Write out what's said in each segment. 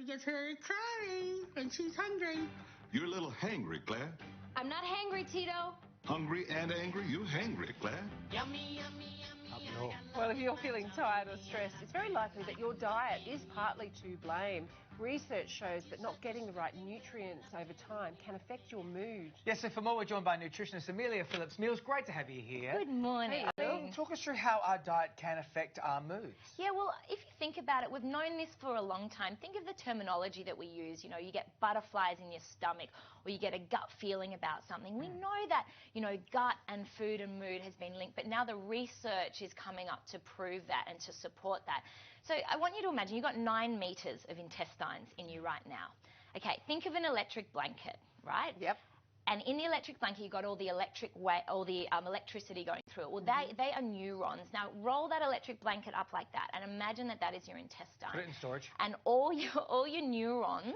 gets her curry and she's hungry. You're a little hangry, Claire. I'm not hangry, Tito. Hungry and angry? You're hangry, Claire. Yummy, yummy, yummy. Well, if you're feeling tired or stressed, it's very likely that your diet is partly to blame. Research shows that not getting the right nutrients over time can affect your mood. Yes, so for more, we're joined by nutritionist Amelia Phillips. Meals, great to have you here. Good morning. Talk us through how our diet can affect our moods. Yeah, well, if you think about it, we've known this for a long time. Think of the terminology that we use. You know, you get butterflies in your stomach or you get a gut feeling about something. We know that, you know, gut and food and mood has been linked, but now the research is coming up to prove that and to support that. So I want you to imagine you've got 9 meters of intestines in you right now. Okay, think of an electric blanket, right? Yep. And in the electric blanket, you've got all the electricity going through it. Well, they are neurons. Now, roll that electric blanket up like that, and imagine that that is your intestine. Put it in storage. And all your neurons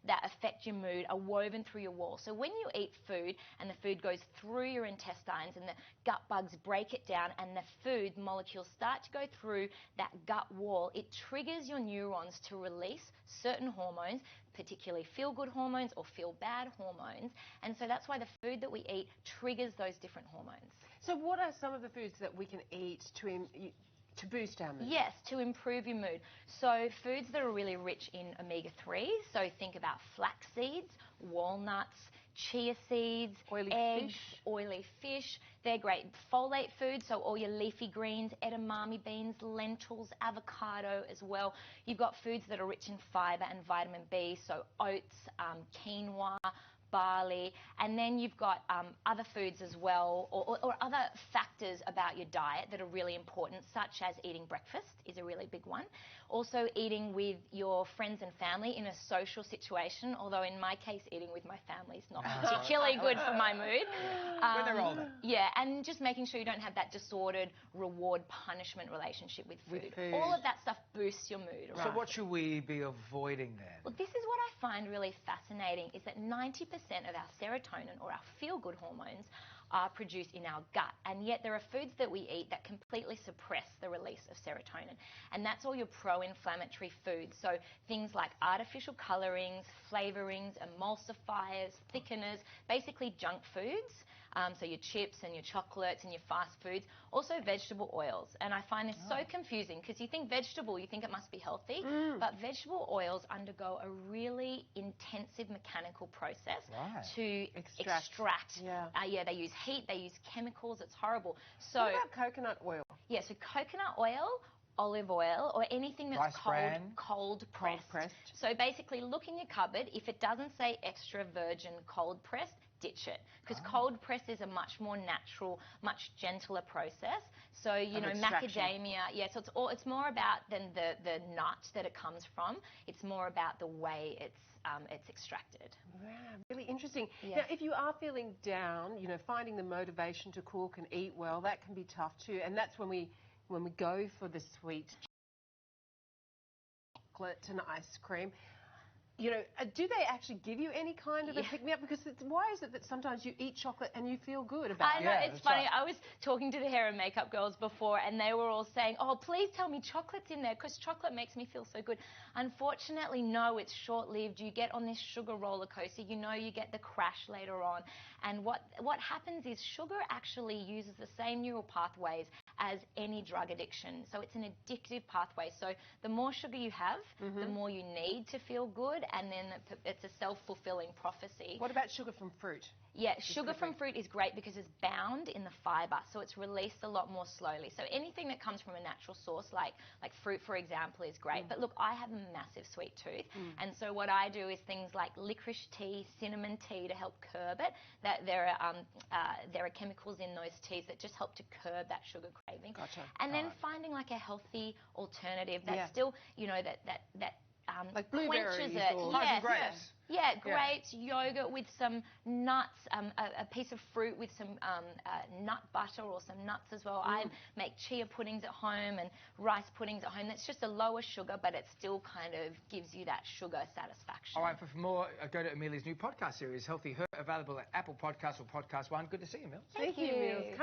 that affect your mood are woven through your wall. So when you eat food and the food goes through your intestines and the gut bugs break it down and the food molecules start to go through that gut wall, it triggers your neurons to release certain hormones, particularly feel-good hormones or feel-bad hormones. And so that's why the food that we eat triggers those different hormones. So what are some of the foods that we can eat to boost our mood? Yes, to improve your mood. So foods that are really rich in omega-3, so think about flax seeds, walnuts, chia seeds, eggs, oily fish. They're great. Folate foods, so all your leafy greens, edamame beans, lentils, avocado as well. You've got foods that are rich in fiber and vitamin B, so oats, quinoa, barley, and then you've got other foods as well, or other factors about your diet that are really important, such as eating breakfast is a really big one. Also eating with your friends and family in a social situation, although in my case eating with my family is not particularly good for my mood. When they're older. Yeah, and just making sure you don't have that disordered reward-punishment relationship with food. All of that stuff boosts your mood. So what should we be avoiding then? Well, this is what I find really fascinating, is that 90% of our serotonin, or our feel-good hormones, are produced in our gut, and yet there are foods that we eat that completely suppress the release of serotonin, and that's all your pro-inflammatory foods. So things like artificial colorings, flavorings, emulsifiers, thickeners, basically junk foods. So your chips and your chocolates and your fast foods, also vegetable oils. And I find this so confusing because you think vegetable, you think it must be healthy, but vegetable oils undergo a really intensive mechanical process to extract. Yeah, they use heat, they use chemicals, it's horrible. So what about coconut oil? Yeah, so coconut oil, olive oil, or anything that's cold pressed. So basically look in your cupboard, if it doesn't say extra virgin cold pressed, ditch it, because cold press is a much more natural, much gentler process. So you know, macadamia, so it's more about than the nut that it comes from. It's more about the way it's extracted. Wow, really interesting. Now, if you are feeling down, you know, finding the motivation to cook and eat well, that can be tough too. And that's when we go for the sweet chocolate and ice cream. You know, do they actually give you any kind of a pick-me-up? Because why is it that sometimes you eat chocolate and you feel good about it? I know, it's funny. I was talking to the hair and makeup girls before, and they were all saying, oh, please tell me chocolate's in there, because chocolate makes me feel so good. Unfortunately, no, it's short-lived. You get on this sugar roller coaster. You know, you get the crash later on. And what happens is sugar actually uses the same neural pathways as any drug addiction. So it's an addictive pathway. So the more sugar you have, the more you need to feel good, and then it's a self-fulfilling prophecy. What about sugar from fruit? Yeah, sugar from fruit is great because it's bound in the fiber, so it's released a lot more slowly. So anything that comes from a natural source, like fruit, for example, is great. But look, I have a massive sweet tooth, and so what I do is things like licorice tea, cinnamon tea to help curb it. That there are chemicals in those teas that just help to curb that sugar craving. And then finding like a healthy alternative that still, you know, that like blueberries or grapes. Yeah, grapes, yogurt with some nuts, a piece of fruit with some nut butter or some nuts as well. I make chia puddings at home and rice puddings at home. That's just a lower sugar, but it still kind of gives you that sugar satisfaction. All right, for more, go to Amelia's new podcast series, Healthy Her, available at Apple Podcasts or Podcast One. Good to see you, Mel. Thank you.